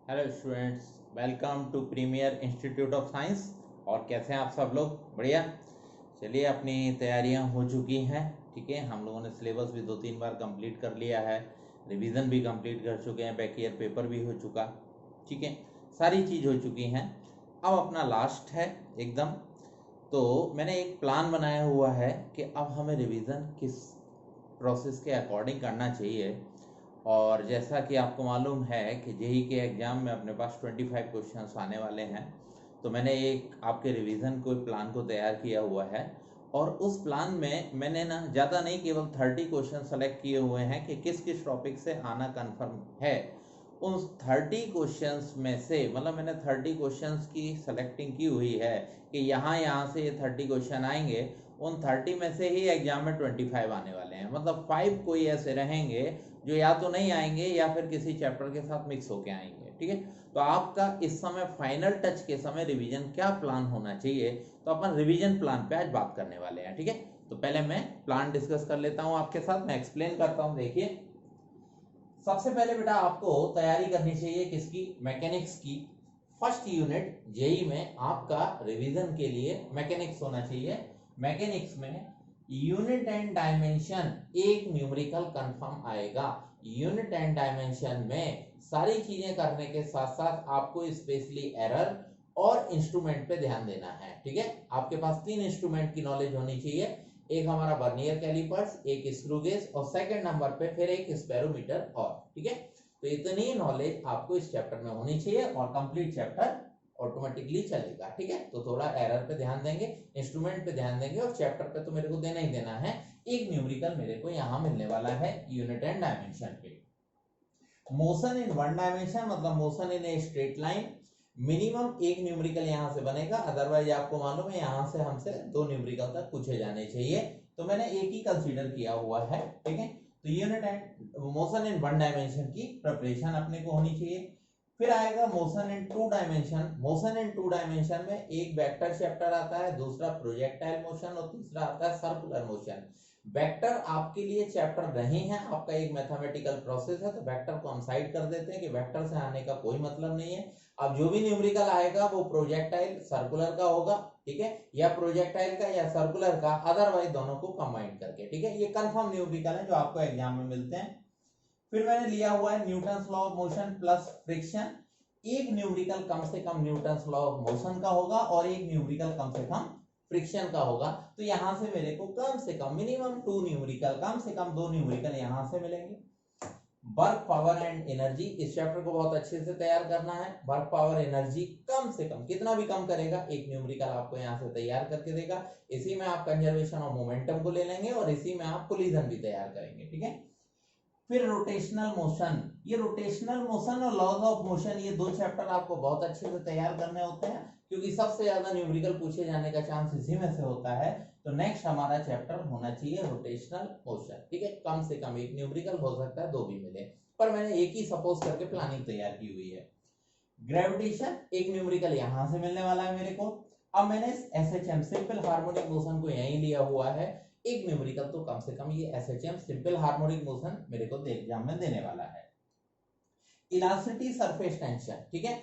Hello students, welcome to Premier Institute of Science. और कैसे हैं आप सब लोग? बढ़िया। चलिए, अपनी तैयारियां हो चुकी हैं। ठीक है, हम लोगों ने सिलेबस भी 2-3 बार कंप्लीट कर लिया है, रिवीजन भी कंप्लीट कर चुके हैं, बैक ईयर पेपर भी हो चुका। ठीक है, सारी चीज़ हो चुकी हैं। अब अपना लास्ट है एकदम। तो मैंने एक प्लान बनाया हुआ है कि अब हमें रिवीजन किस प्रोसेस के अकॉर्डिंग करना चाहिए। और जैसा कि आपको मालूम है कि जेई के एग्ज़ाम में अपने पास 25 क्वेश्चंस आने वाले हैं, तो मैंने एक आपके रिवीजन को प्लान को तैयार किया हुआ है। और उस प्लान में मैंने ना ज़्यादा नहीं, केवल 30 क्वेश्चन सेलेक्ट किए हुए हैं कि किस किस टॉपिक से आना कन्फर्म है। उन 30 क्वेश्चंस में से मतलब मैंने 30 क्वेश्चंस की सेलेक्टिंग की हुई है कि यहाँ से ये 30 क्वेश्चन आएंगे। उन 30 में से ही एग्जाम में 25 आने वाले हैं, मतलब 5 कोई ऐसे रहेंगे जो या तो नहीं आएंगे या फिर किसी चैप्टर के साथ मिक्स होके आएंगे। ठीक है, तो आपका इस समय फाइनल टच के समय रिवीजन क्या प्लान होना चाहिए, तो अपन रिवीजन प्लान पे आज बात करने वाले हैं। ठीक है, तो पहले मैं प्लान डिस्कस कर लेता हूं आपके साथ, मैं एक्सप्लेन करता हूं। देखिए, सबसे पहले बेटा आपको तैयारी करनी चाहिए किसकी? मैकेनिक्स की। फर्स्ट यूनिट जेई में आपका रिवीजन के लिए मैकेनिक्स होना चाहिए। मैकेनिक्स में यूनिट एंड डायमेंशन एक न्यूमेरिकल कंफर्म आएगा। यूनिट एंड डायमेंशन में सारी चीजें करने के साथ साथ आपको स्पेशली एरर और इंस्ट्रूमेंट पे ध्यान देना है। ठीक है, आपके पास 3 इंस्ट्रूमेंट की नॉलेज होनी चाहिए। एक हमारा वर्नियर कैलिपर्स, एक स्क्रू गेज और सेकंड नंबर पे फिर एक स्पेरोमीटर। और ठीक है, तो इतनी नॉलेज आपको इस चैप्टर में होनी चाहिए और कंप्लीट चैप्टर ऑटोमेटिकली चलेगा। ठीक है, तो थोड़ा एरर पे ध्यान देंगे, इंस्ट्रूमेंट पे ध्यान देंगे और चैप्टर पे तो मेरे को देना ही देना है। एक न्यूमेरिकल मेरे को यहाँ मिलने वाला है यूनिट एंड डायमेंशन पे। मोशन इन वन डायमेंशन मतलब motion in a straight line, minimum एक न्यूमेरिकल यहां से बनेगा, अदरवाइज आपको मालूम है यहां से हमसे 2 न्यूमेरिकल तक पूछे जाने चाहिए, तो मैंने एक ही कंसीडर किया हुआ है। ठीक है, तो unit and motion in one dimension की प्रिपरेशन अपने को होनी चाहिए। फिर आएगा motion in two dimension. Motion in two dimension में एक वेक्टर चैप्टर आता है, दूसरा प्रोजेक्टाइल मोशन और तीसरा आता है सर्कुलर मोशन। वेक्टर आपके लिए चैप्टर नहीं है, आपका एक मैथमेटिकल प्रोसेस है, तो वेक्टर को हम साइड कर देते हैं कि वेक्टर से आने का कोई मतलब नहीं है। अब जो भी न्यूमेरिकल आएगा वो प्रोजेक्टाइल सर्कुलर का होगा, ठीक है, या प्रोजेक्टाइल का या सर्कुलर का, अदरवाइज दोनों को कंबाइन करके। ठीक है, ये कंफर्म न्यूमेरिकल है जो आपको एग्जाम में मिलते हैं। फिर मैंने लिया हुआ है Newton's law of motion plus friction. एक न्यूमेरिकल कम से कम न्यूटन्स लॉ ऑफ मोशन का होगा और एक न्यूमेरिकल कम से कम फ्रिक्शन का होगा। तो यहां से मेरे को कम से कम मिनिमम 2 न्यूमेरिकल, कम से कम 2 न्यूमेरिकल यहां से मिलेंगे। वर्क पावर एंड एनर्जी, इस चैप्टर को बहुत अच्छे से तैयार करना है। वर्क पावर एनर्जी कम से कम, कितना भी कम करेगा, एक न्यूमेरिकल आपको यहां से तैयार करके देगा। इसी में आप कंजर्वेशन ऑफ मोमेंटम को ले लेंगे और इसी में आप कोलिजन भी तैयार करेंगे। ठीक है, फिर रोटेशनल मोशन, ये रोटेशनल मोशन और लॉज ऑफ मोशन, ये 2 चैप्टर आपको बहुत अच्छे से तैयार करने होते हैं, क्योंकि सबसे ज्यादा न्यूमेरिकल पूछे जाने का चांस इसी में से होता है। तो नेक्स्ट हमारा चैप्टर होना चाहिए रोटेशनल मोशन। ठीक है, कम से कम एक न्यूमेरिकल, हो सकता है 2 भी मिले, पर मैंने एक ही सपोज करके प्लानिंग तैयार की हुई है। ग्रेविटेशन एक न्यूमेरिकल यहां से मिलने वाला है मेरे को। अब मैंने एसएचएम सिंपल हार्मोनिक मोशन को यहीं लिया हुआ है, एक न्यूमेरिकल तो कम से कम ये एसएचएम सिंपल हार्मोनिक मोशन मेरे को एग्जाम में देने वाला है। इलास्टिसिटी सरफेस टेंशन, ठीक है,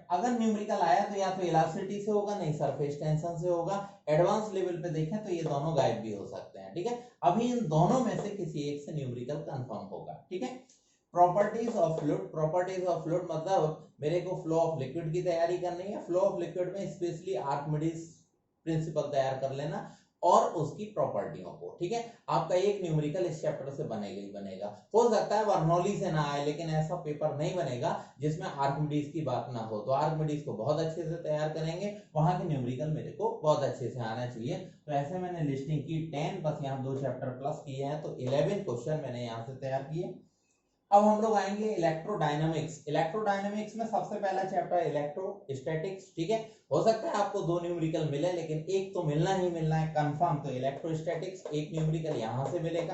अगर न्यूमेरिकल आया तो या तो इलास्टिसिटी से होगा, नहीं सरफेस टेंशन से होगा। एडवांस लेवल पे देखें तो ये दोनों गायब भी हो सकते हैं। ठीक है, अभी इन दोनों में से किसी एक से न्यूमेरिकल कंफर्म होगा। ठीक है, properties of fluid, properties of fluid मतलब मेरे को फ्लो ऑफ लिक्विड की तैयारी करनी है। फ्लो ऑफ लिक्विड में स्पेशली आर्किमिडीज प्रिंसिपल तैयार कर लेना और उसकी प्रॉपर्टियों को। ठीक है, आपका एक न्यूमेरिकल इस चैप्टर से बनेगा ही बनेगा। हो सकता है बर्नौली से ना आए, लेकिन ऐसा पेपर नहीं बनेगा जिसमें आर्किमिडीज की बात ना हो, तो आर्किमिडीज को बहुत अच्छे से तैयार करेंगे, वहां के न्यूमेरिकल मेरे को बहुत अच्छे से आना चाहिए। तो ऐसे मैंने लिस्टिंग की 10, बस यहाँ 2 चैप्टर प्लस किए हैं, तो 11 क्वेश्चन मैंने यहाँ से तैयार किए। अब हम लोग आएंगे इलेक्ट्रोडायनामिक्स। इलेक्ट्रोडायनामिक्स में सबसे पहला चैप्टर इलेक्ट्रोस्टैटिक्स। ठीक है, हो सकता है आपको 2 न्यूमेरिकल मिले, लेकिन एक तो मिलना ही मिलना है कंफर्म, तो इलेक्ट्रोस्टैटिक्स एक न्यूमेरिकल यहां से मिलेगा।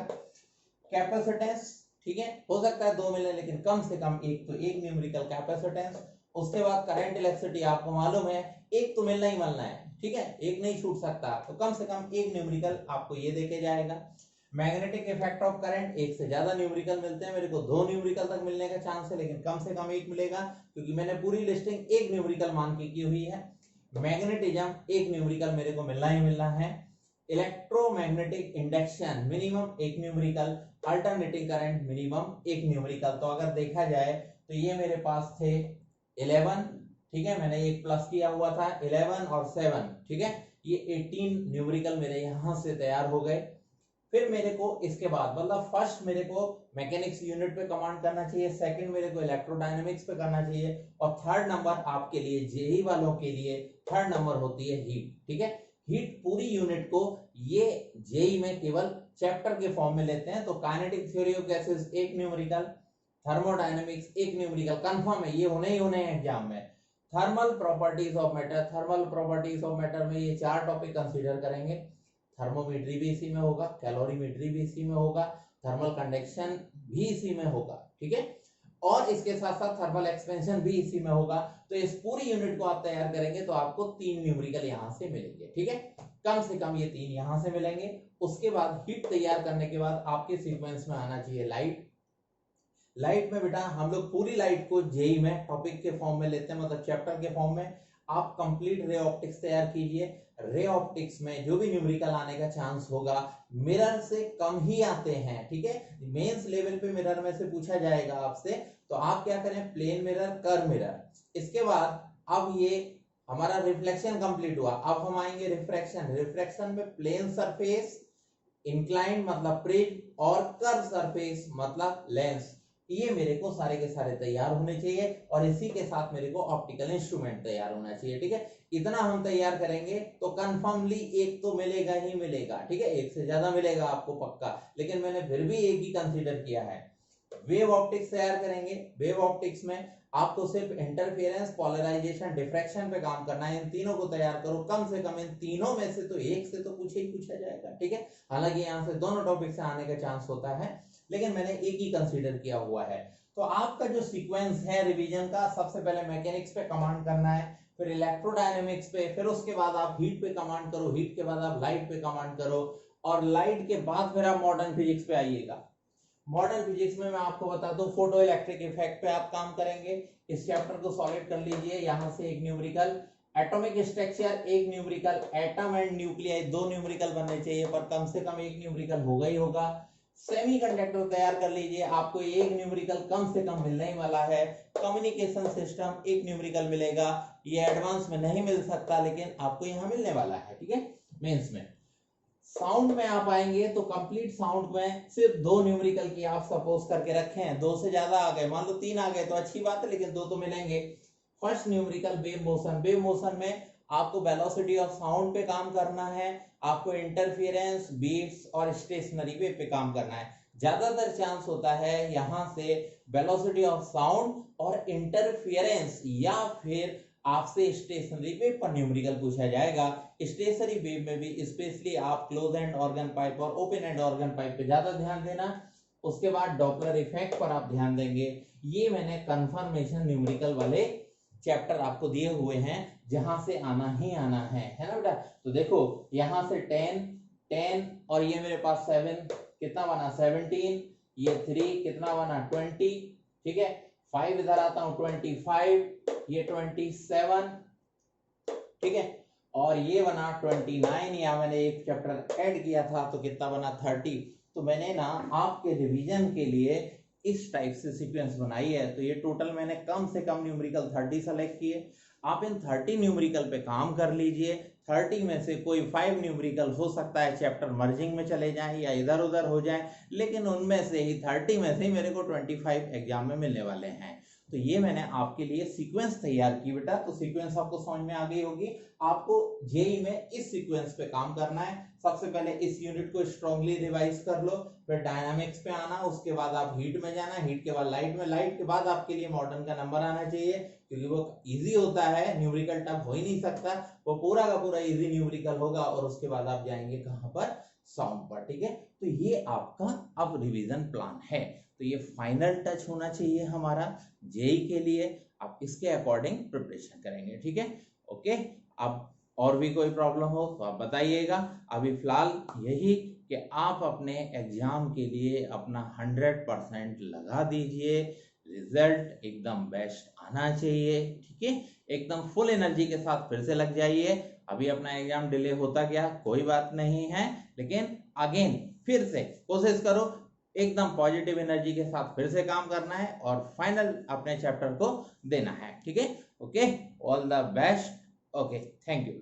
कैपेसिटेंस, ठीक है, हो सकता है 2 मिले, लेकिन कम से कम एक तो एक न्यूमेरिकल कैपेसिटेंस। उसके बाद करंट इलेक्ट्रिसिटी, आपको मालूम है एक तो मिलना ही मिलना है। ठीक है, एक नहीं छूट सकता, तो कम से कम एक न्यूमेरिकल आपको ये देके जाएगा। मैग्नेटिक इफेक्ट ऑफ करंट, एक से ज्यादा न्यूमेरिकल मिलते हैं, मेरे को 2 न्यूमेरिकल तक मिलने का चांस है, लेकिन कम से कम 1 मिलेगा क्योंकि मैंने पूरी लिस्टिंग 1 न्यूमेरिकल मान के की हुई है। मैग्नेटिज्म 1 न्यूमेरिकल मेरे को मिलना ही मिलना है। Electromagnetic induction minimum 1 numerical, alternating current minimum 1 numerical. तो अगर देखा जाए तो ये मेरे पास थे 11, ठीक है, मैंने एक प्लस किया हुआ था 11 और 7, ठीक है, ये 18 न्यूमेरिकल मेरे यहां से तैयार हो गए। फिर मेरे को इसके बाद मतलब फर्स्ट मेरे को मैकेनिक्स यूनिट पे कमांड करना चाहिए, सेकंड मेरे को इलेक्ट्रोडायनेमिक्स पे करना चाहिए, और थर्ड नंबर आपके लिए जेई वालों के लिए थर्ड नंबर होती है हीट, ठीक है। हीट पूरी यूनिट को ये जेई में केवल चैप्टर के फॉर्म में लेते हैं। तो kinetic theory of gases 1 numerical, thermodynamics 1 numerical, confirm है ये होने ही होने हैं एग्जाम में। Thermal properties of matter, thermal properties of matter में ये 4 टॉपिक कंसीडर करेंगे। थर्मोमेट्री भी इसी में होगा, कैलोरीमेट्री भी इसी में होगा, थर्मल कंडक्शन भी इसी में होगा, ठीक है, और इसके साथ साथ थर्मल एक्सपेंशन भी इसी में होगा। तो इस पूरी यूनिट को आप तैयार करेंगे तो आपको 3 न्यूमेरिकल यहां से मिलेंगे, ठीक है, कम से कम ये 3 यहां से मिलेंगे। उसके बाद हीट तैयार करने के बाद आपके सीक्वेंस में आना चाहिए लाइट। लाइट में बेटा हम लोग पूरी लाइट को जेई में टॉपिक के फॉर्म में लेते हैं, मतलब चैप्टर के फॉर्म में। आप कंप्लीट रे ऑप्टिक्स तैयार कीजिए। रे ऑप्टिक्स में जो भी न्यूमेरिकल आने का चांस होगा मिरर से कम ही आते हैं, ठीक है। मेंस लेवल पे मिरर में से पूछा जाएगा आपसे, तो आप क्या करें, प्लेन मिरर, कर्व मिरर। इसके बाद अब ये हमारा रिफ्लेक्शन कंप्लीट हुआ, अब हम आएंगे रिफ्रैक्शन। रिफ्रैक्शन में प्लेन सरफेस, इंक्लाइंड मतलब प्रिज्म, और कर्व सरफेस मतलब लेंस, ये मेरे को सारे के सारे तैयार होने चाहिए, और इसी के साथ मेरे को ऑप्टिकल इंस्ट्रूमेंट तैयार होना चाहिए, ठीक है। इतना हम तैयार करेंगे तो कंफर्मली एक तो मिलेगा ही मिलेगा, ठीक है, एक से ज्यादा मिलेगा आपको पक्का, लेकिन मैंने फिर भी एक ही कंसीडर किया है। वेव ऑप्टिक्स तैयार करेंगे। वेव ऑप्टिक्स में आपको सिर्फ इंटरफेरेंस, पोलराइजेशन, डिफ्रैक्शन पे काम करना है। इन तीनों को तैयार करो, कम से कम इन तीनों में से तो एक से तो पूछे ही पूछा जाएगा, ठीक है। हालांकि यहाँ से दोनों टॉपिक से आने का चांस होता है, लेकिन मैंने एक ही कंसीडर किया हुआ है। तो आपका जो सीक्वेंस है रिवीजन का, सबसे पहले मैकेनिक्स पे कमांड करना है, फिर इलेक्ट्रोडायनेमिक्स पे, फिर उसके बाद आप हीट पे कमांड करो, हीट के बाद आप लाइट पे कमांड करो, और लाइट के बाद फिर आप मॉडर्न फिजिक्स पे आइएगा। मॉडर्न फिजिक्स में मैं आपको बता दूं फोटो इलेक्ट्रिक इफेक्ट पे आप काम करेंगे। इस चैप्टर को सॉल्व कर लीजिए। यहां से एक numerical, atomic structure 1 numerical, atom and nucleus 2 numerical बनने चाहिए, पर कम से कम 1 न्यूमेरिकल होगा ही होगा। सेमीकंडक्टर तैयार कर लीजिए, आपको 1 न्यूमेरिकल कम से कम मिलने ही वाला है। कम्युनिकेशन सिस्टम 1 न्यूमेरिकल मिलेगा, ये एडवांस में नहीं मिल सकता, लेकिन आपको यहाँ मिलने वाला है, ठीक है, मेंस में। साउंड में आप आएंगे तो कंप्लीट साउंड में सिर्फ 2 न्यूमेरिकल की आप सपोज करके रखे हैं, 2 से ज्यादा आ गए, मान लो 3 आ गए तो अच्छी बात है, लेकिन 2 तो मिलेंगे। First numerical wave motion. Wave motion में आपको वेलोसिटी ऑफ साउंड पे काम करना है, आपको इंटरफेरेंस, बीट्स और स्टेशनरी वेव पे काम करना है। ज्यादातर चांस होता है यहां से वेलोसिटी ऑफ साउंड और इंटरफेरेंस, या फिर आपसे स्टेशनरी वेव पर न्यूमेरिकल पूछा जाएगा। स्टेशनरी वेव में भी स्पेशली आप क्लोज एंड ऑर्गन पाइप और ओपन एंड ऑर्गन पाइप पे ज्यादा ध्यान देना। उसके बाद डॉपलर इफेक्ट पर आप ध्यान देंगे। ये मैंने कंफर्मेशन न्यूमेरिकल वाले चैप्टर आपको दिए हुए हैं, जहां से आना ही आना है ना बेटा। तो देखो यहाँ से 10 और ये मेरे पास 7, कितना बना 17, ये 3 कितना बना 20, ठीक है, 5 इधर आता हूं 25, ये 27, ठीक है, और ये बना 29, या मैंने एक चैप्टर ऐड किया था तो कितना बना 30। तो मैंने ना आपके रिवीजन के लिए इस टाइप से सीक्वेंस बनाई है। तो ये टोटल मैंने कम से कम न्यूमेरिकल 30 सेलेक्ट किए। आप इन 30 न्यूमेरिकल पे काम कर लीजिए। 30 में से कोई 5 न्यूमेरिकल हो सकता है चैप्टर मर्जिंग में चले जाएं या इधर उधर हो जाएं, लेकिन उनमें से ही 30 में से ही मेरे को 25 एग्जाम में मिलने वाले हैं। तो ये मैंने आपके लिए सीक्वेंस तैयार की बेटा। तो सीक्वेंस आपको समझ में आ गई होगी। आपको जेई में इस सीक्वेंस पे काम करना है। सबसे पहले इस यूनिट को स्ट्रांगली रिवाइज कर लो, फिर डायनामिक्स पे आना, उसके बाद आप हीट में जाना, हीट के बाद लाइट में, लाइट के बाद आपके लिए मॉडर्न का नंबर आना चाहिए, क्योंकि वो इजी होता है, न्यूमेरिकल टफ हो ही नहीं सकता, वो पूरा का पूरा इजी न्यूमेरिकल होगा। और उसके बाद आप जाएंगे कहां पर, साउंड पर, ठीक है। तो ये आपका अब रिवीजन प्लान है। तो ये फाइनल टच होना चाहिए हमारा जेई के लिए। आप इसके अकॉर्डिंग प्रिपरेशन करेंगे, ठीक है, ओके। अब और भी कोई प्रॉब्लम हो तो आप बताइएगा। अभी फिलहाल यही कि आप अपने एग्जाम के लिए अपना 100% लगा दीजिए, रिजल्ट एकदम बेस्ट आना चाहिए, ठीक है। एकदम फुल एनर्जी के साथ फिर से लग जाइए। अभी अपना एग्जाम डिले होता गया कोई बात नहीं है, लेकिन अगेन फिर से कोशिश करो, एकदम पॉजिटिव एनर्जी के साथ फिर से काम करना है और फाइनल अपने चैप्टर को देना है, ठीक है। Okay, all the best. Okay, thank you.